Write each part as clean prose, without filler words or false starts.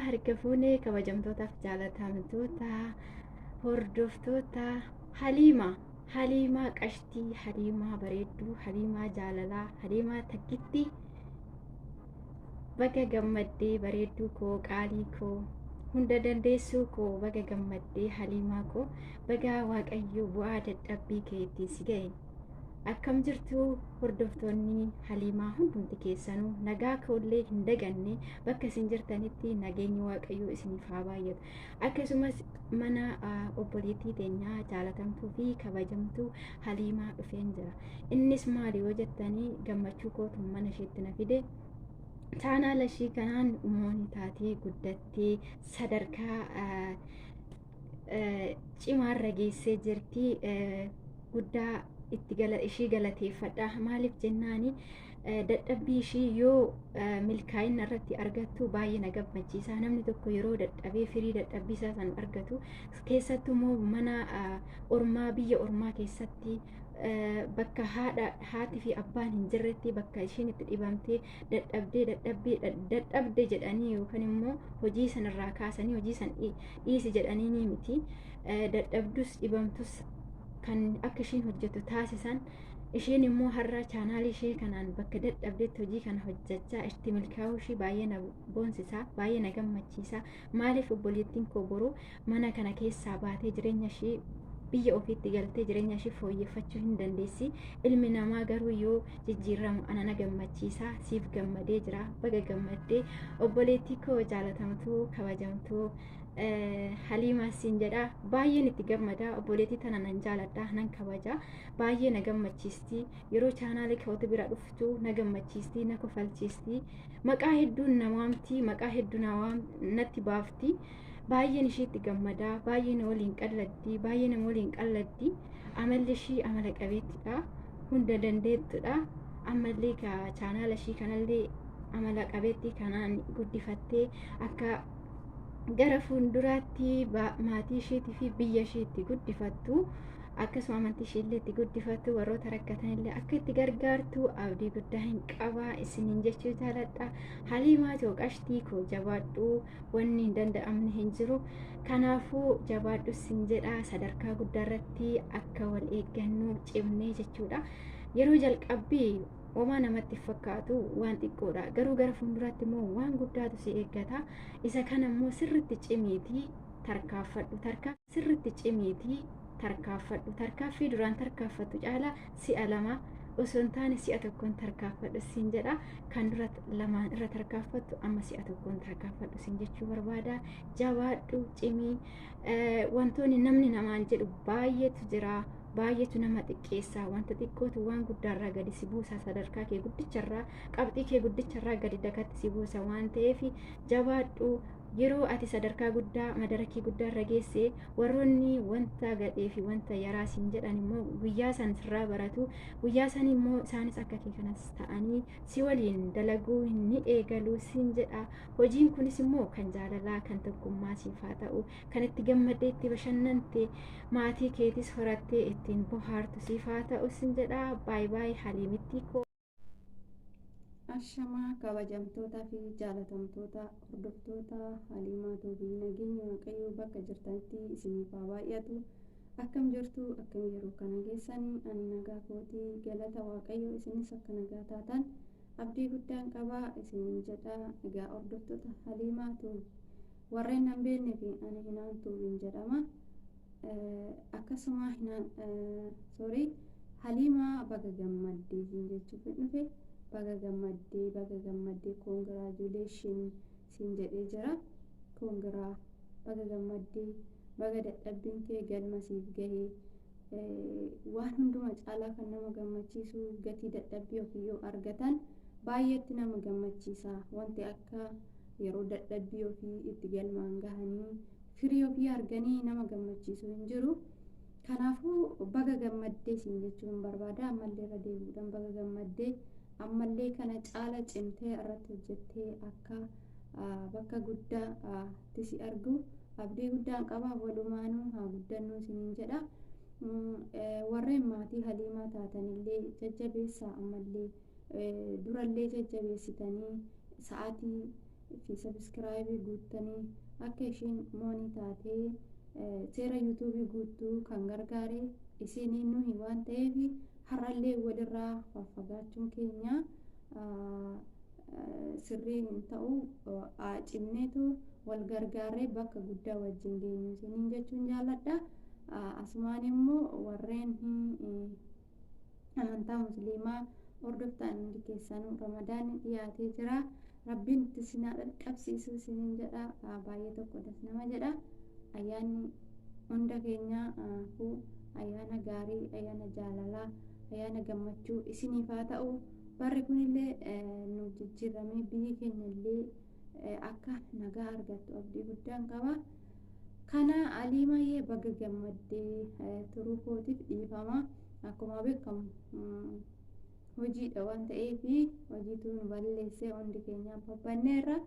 harka fuunee kabajamtootaaf jaalatamtoota hordoftoota Haliimaa qashtii, Haliimaa bareedduu, Haliimaa jaalalaa, Haliimaa takkitti baga gammaddee bareedduu koo, qaalii koo, hunda dandeessuu koo, baga gammaddee Haliimaa koo, baga Waaqayyo bu'aa dadhabbii keetiin si ga'e. Akkam jirtu hordoftoonni Haliimaa hundumti keessanuu, nagaa koollee hin daganne bakka isin jirtanitti nageenyi Waaqayyoo isiniif haa baay'atu. Akkasumas mana obboleettii teenyaa jaalatamtuu fi kabajamtuu Haliimaa dhufeen jira. Innis maali yoo jettanii, gammachuu kootu mana isheetti na fide. Chaanaala ishii kanaan uumamni taatee guddattee sadarkaa cimaarra geessee jirti. Guddaa ishii galateeffadha. Maaliif jennaani, dadhabbii ishii yoo milkaa'ina irratti argattu baay'ee na gammachiisa. Namni tokko yeroo dadhabee firii dadhabbii isaa san argatu, keessattuu immoo mana ormaa, biyya ormaa keessatti bakka haati fi abbaan hin jirretti, bakka ishiin itti dhibamtee dadhabde jedhanii yookaan immoo hojii sanarraa kaasanii hojii san dhiisi jedhanii ni miti. Dadhabdus dhibamtus kan akka ishiin hojjetu taasisan, ishiin immoo har'a chaanaalii ishee kanaan bakka dadhabdetti hojii kana hojjechaa itti milkaa'uu ishii baay'ee na boonsisaa, baay'ee na gammachiisa. Maaliif obboleettiin koo boruu mana kana keessaa baatee jireenya ishii biyya ofiitti galtee jireenya ishii fooyyeffachuu hin dandeessi. Ilmi namaa garuu yoo jijjiiramu ana na gammachiisa. Siif gammadee jira, baga gammaddee obboleettii koo jaalatamtuu kabajamtuu Haliimaa siin jedha. Baay'een itti gammada. Obboleettii tana nan jaaladha, nan kabaja. Baay'ee na gammachiisti. Yeroo chaanaalii kootu bira dhuftu na gammachiisti, na kofalchiisti. Maqaa hedduun na waamti, maqaa hedduu natti baafti. Baay'een isheetti gammada. Baay'ee na waliin qalladdi, baay'ee nama waliin qalladdi. Amalli ishii amala qabeettidha, hunda dandeettudha. Ammallee chaanaala ishii kanallee amala qabeettii kanaan guddifattee akka gara fuulduraatti maatii isheetii fi biyya isheetti guddifattu, akkasuma amantii isheellee itti guddifattu, warroota rakkatanillee akka itti gargaartu abdii guddaa hin qaba. Isiniin jechuu jaaladha. Haliimaa qashtii koo jabaadhu, wanni hin danda'amne hin jiru. Kanaafuu jabaadhu sin jedha. Sadarkaa guddaa irratti akka wal eeggannu cimnee jechuudha. Yeroo jalqabbii homaa namatti fakkaatu waan xiqqoodha, garuu gara fuulduraatti immoo waan guddaatu si eeggata. Isa kana immoo sirriitti cimiitii tarkaanfadhu. Sirriitti cimiitii tarkaanfadhu. Tarkaaffii duraan tarkaanfattu caala si'a lama osoo hin taane si'a tokkoon tarkaanfadhu siin jedha. Kan dura lamaan irra tarkaanfattu amma si'a tokkoon tarkaanfadhu siin jechuu barbaada. Jabaadhu, cimii. Wantoonni namni namaan jedhu baay'eetu jira. Baay'eetu nama xiqqeessa. Wanta xiqqootu waan guddaarraa gadi si buusa. Sadarkaa kee guddicharraa, qabxii kee guddicharraa gadi dagatti si buusa waan ta'eef jabaadhu. Yeroo ati sadarkaa guddaa, madarakii guddaarra geesse, warroonni wanta gadhee fi wanta yaraa siin jedhan immoo guyyaa san sirraa baratu. Guyyaa san immoo isaanis akka kee kanas ta'anii si waliin dalaguu ni eegalu siin jedha. Hojiin kunis immoo kan jaalalaa, kan tokkummaa siif haa ta'u, kan itti gammaddee itti bashannante, maatii keetis horattee ittiin bohaartu siif haa ta'u siin jedha. Baay baay Haliimittii koo. Ashamaa kabajamtoota fi jaalatamtoota hordoftoota Haliimaa Tuubii, nageenya Waaqayyoo bakka jirtanitti isiniif haa baay'atu. Akkam jirtu, akkam yeroo kana geessanii, ani nagaa kootii, galata Waaqayyoo, isinis akka nagaa taatan abdii guddaan qaba isiniin jedha. Egaa hordoftoota Haliimaa Tuubii, warreen hin beekne fi ani Hinaan Tuubiin jedhama. Akkasuma Haliimaa baga gammaddee jechuuf dhufe. Baga gammaddee congratulation siin jedhee jira. Baga gammaddee, baga dadhabbiin kee galma siif gahee. Waan hunduma caalaa kan nama gammachiisu gatii dadhabbii ofii yoo argatan baay'eetti nama gammachiisa. Wanti akka yeroo dadhabbii ofii itti galmaan gahanii firii ofii arganii nama gammachiisu hin jiru. Kanaafuu baga gammaddee siin jechuun barbaada. Ammallee irra deebi'uudhaan baga gammaddee. Ammallee kana caala cimtee irratti hojjettee akka bakka guddaatti si argu abdii guddaan qaba. Walumaanuu haa guddannu isiniin jedha. Warreen maatii Haliimaa taatanillee jajjabeessaa. Ammallee durallee jajjabeessitanii sa'aatii fi sabiskiraayibii guuttanii akka ishiin moonii taatee seera yuutuubii guutuu kan gargaare isinii nuhi waan ta'eef har'allee walirraa faffagaachuun keenya sirrii hin ta'u. Cimneetu wal gargaaree bakka guddaa wajjin geenyu isiniin jechuun jaalladha. Asumaan immoo warreen amantaa musliimaa hordoftan hundi keessanuu ramadaanni dhiyaatee jira. Rabbiin isin dhaqqabsiisu isiniin jedha. Baay'ee tokkodhas nama jedha. Ayyaanni hunda keenya ayyaana gaarii, ayyaana jaalalaa, ayyaana gammachuu isiniif haa ta'u. Barri kunillee nu jijjiiramee biyyi keenya illee akka nagaa argattu abdii guddaan qaba. Kana Aliimayyee baga gammaddee turuu kootiif dhiifama. Akkuma beekamu hojiidha waan ta'eef hojiitu nu balleessee hundi keenya babbanneerra.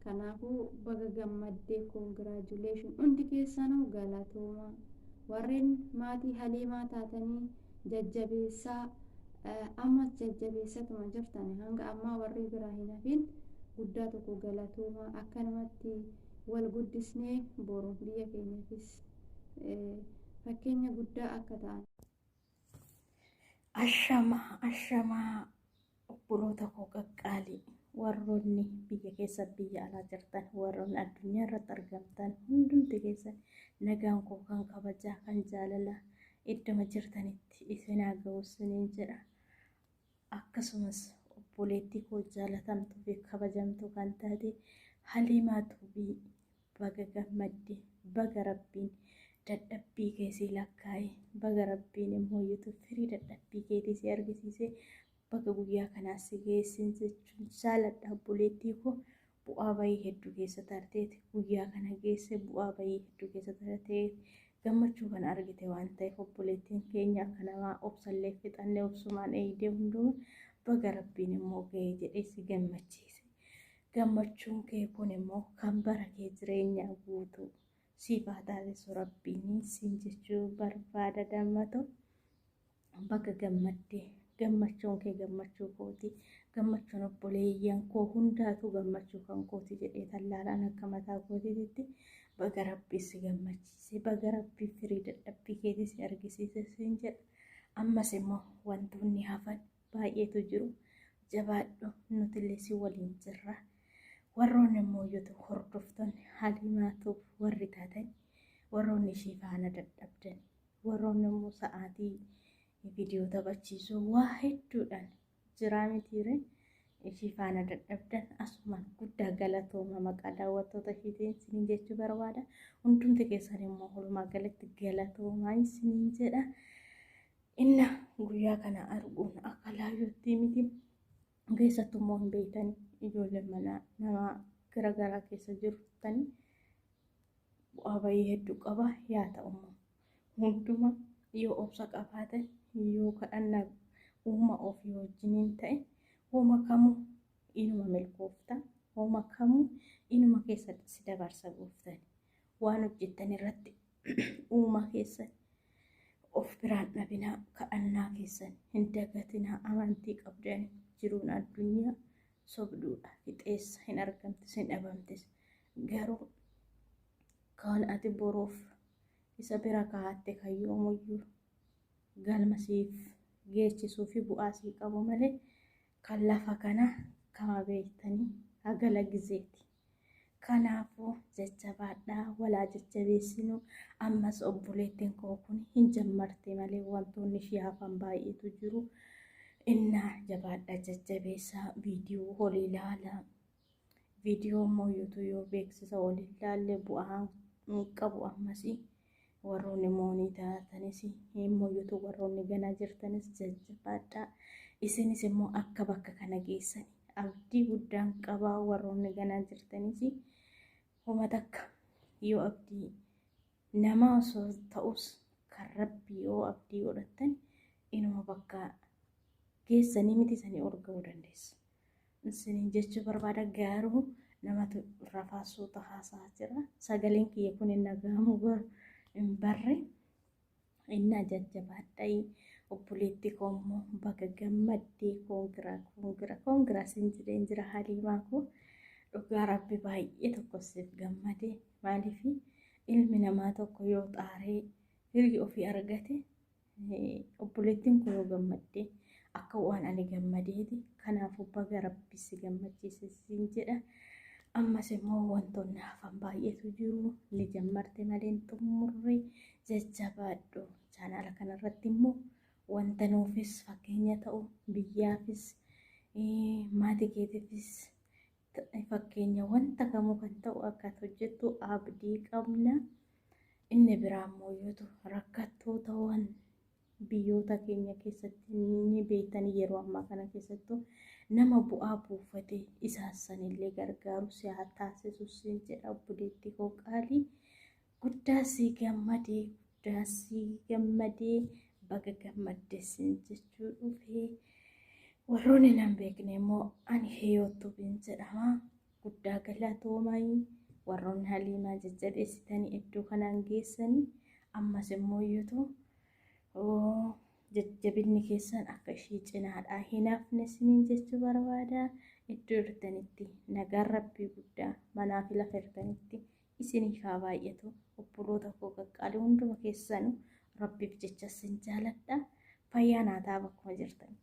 Kanaafuu baga gammaddee congratulation hundi keessanuu galatooma. Warreen maatii Haliimaa taatanii jajjabeessaa ammas jajjabeessatuma jirtan hanga ammaa warri biraa hin hafin guddaa tokko galatooma. Akka namatti wal guddisnee boru biyya keenyaafis fakkeenya guddaa akka ta'an. Ashamaa obboloota koo qaqqaalii warroonni biyya keessa biyya alaa jirtan warroonni addunyaa irratti argamtan hundumti keessan nagaan koo kan kabajaa kan jaalalaa idduma jirtanitti isin haa ga'u isiniin jedha. Akkasumas obboleettii koo jaalatamtuu fi kabajamtuu kan taate Haliimaa Tuubii baga gammaddee baga rabbiin dadhabbii keessii lakkaa'ee baga rabbiin immoo yuutuub firii dadhabbii keetii si argisiisee baga guyyaa kanaas si geessin jechuun jaaladha. Obboleettii koo bu'aa bayii hedduu keessa tarteeti guyyaa kana geesse bu'aa bayii hedduu keessa tarteeti gammachuu kana argite waan ta'eef obboleettiin keenya akka namaa obsallee fixannee obsumaan eegdee hundumaa baga rabbiin immoo ga'ee jedhee si gammachiise. Gammachuun kee kun immoo kan bara kee jireenyaa guutuu siif haa taasisu rabbiin siin jechuu barbaada. Dammatoo baga gammaddee gammachuun kee gammachuu kooti, gammachuun obboleeyyan koo hundaatu gammachuu kan kooti jedhee tallaalaan akka mataa kootiitti baga rabbii si gammachiise baga rabbii firii dadhabbii keetii si argisiise siin jedha. Ammas immoo wantoonni hafan baay'eetu jiru jabaadhu nutillee si waliin jirra. Warroonni immoo YouTube hordoftoonni Haliimaatuuf warri taatan warroonni ishii faana dadhabdan warroonni immoo sa'aatii viidiyoo taphachiisuu waa hedduudhaan jiraa mitiire ishii faana dadhabdan asumaan guddaa galatooma maqaa daawwattoota ishiitiin isiniin jechuu barbaada. Hundumti keessan immoo walumaa galatti galatoomaa isiniin jedha. Inna guyyaa kana arguun akka laayyootti miti keessattuu immoo hin beektanii ijoolleen manaa nama garaagaraa keessa jirtan bu'aa bayii hedduu qaba. Yaa ta'ummoo hunduma yoo obsa qabaatan yoo kadhannaa uuma ofii wajjiniin ta'e hooma kamuu inuma milkoofta hooma kamuu inuma keessatti si dabarsa gooftan waan hojjettan irratti uuma keessan of biraan dhabinaa kadhannaa keessan hin dagatinaa amantii qabdan. Jiruun addunyaa sobduudha fixeessa hin argamtis hin dhabamtis garuu kan ati boruuf isa bira kaa'atte kan yoomuyyuu galma siif geessisuu fi bu'aa sii qabu malee kan lafa kana kama beektanii hagala gizeeti. Kanaafuu jajjabaadhaa walaa jajjabeessinuu. Ammas obboleettiin koo kun hin jammarte malee wantoonni ishee hafan baay'eetu jiru. Innaa jabaadhaa jajjabeessaa viidiyoo ol ilaalaa. Viidiyoo mooyyuutu yoo beeksisa ol ilaalle bu'aa qabu ammasii. Warroonni moonii taatanis mooyyuutu warroonni ganaa jirtanis jajjabaadhaa. Isinis immoo akka bakka kana geessan abdii guddaan qabaa. Warroonni ganaa jirtanis homa takka yoo abdii nama osoo ta'us kan rabbii yoo abdii godhattan inuma bakka geessanii miti sanii ol ga'uu dandeessu. Isiniin jechuu barbaada. Garuu namatu rafaasuuta haasaa jira. Sagaleen kiyya kun hin dhagahamu hin barre innaa jajjabaadhaa. Obboleettii koo immoo baga gammaddee koongiraa siin jedheen jira Haliimaa koo dhugaa rabbi baay'ee tokko siif gammade. Maaliif ilmi namaa tokko yoo xaaree hirgi ofii argate obboleettiin kun yoo gammadde akka waan ani gammadeeti. Kanaafuu baga rabbi si gammachiise siin jedha. Ammas immoo wantoonni hafan baay'eetu jiru. Ni jammarte malee hin xumurre. Jajjabaadhu. Chaanaala kanarratti immoo wanta nuufis fakkeenya ta'u biyyaafis maatii keetiifis fakkeenya wanta kamuu kan ta'u akka hojjettu abdii qabna. Inni biraa immoo yoo rakkattoota waan biyyoota keenya keessatti ni beektan yeroo ammaa kana keessattuu nama bu'aa buufate isaanillee gargaaru si haa taasisu siin jedha obboleettii koo qaalii. Guddaa si gammadee baga gammadde siin jechuu dhufee. Warroonni nan beekne immoo ani heeyyoottuu bin jedhama. Guddaa galatoomaa. Warroonni Haliimaa jajjabeessitanii iddoo kanaan geessanii ammas immoo jajjabinni keessan akka ishii cinaadhaa hin hafne siin jechuu barbaada. Iddoo jirtanitti nagaan rabbii guddaa manaa fi lafa jirtanitti isiniif haa baay'atu. Obboloota koo qaqqaalee hunduma keessanuu rabbiif jecha sin jaaladha. Fayyaa naa ta'a bakkuma jirtan.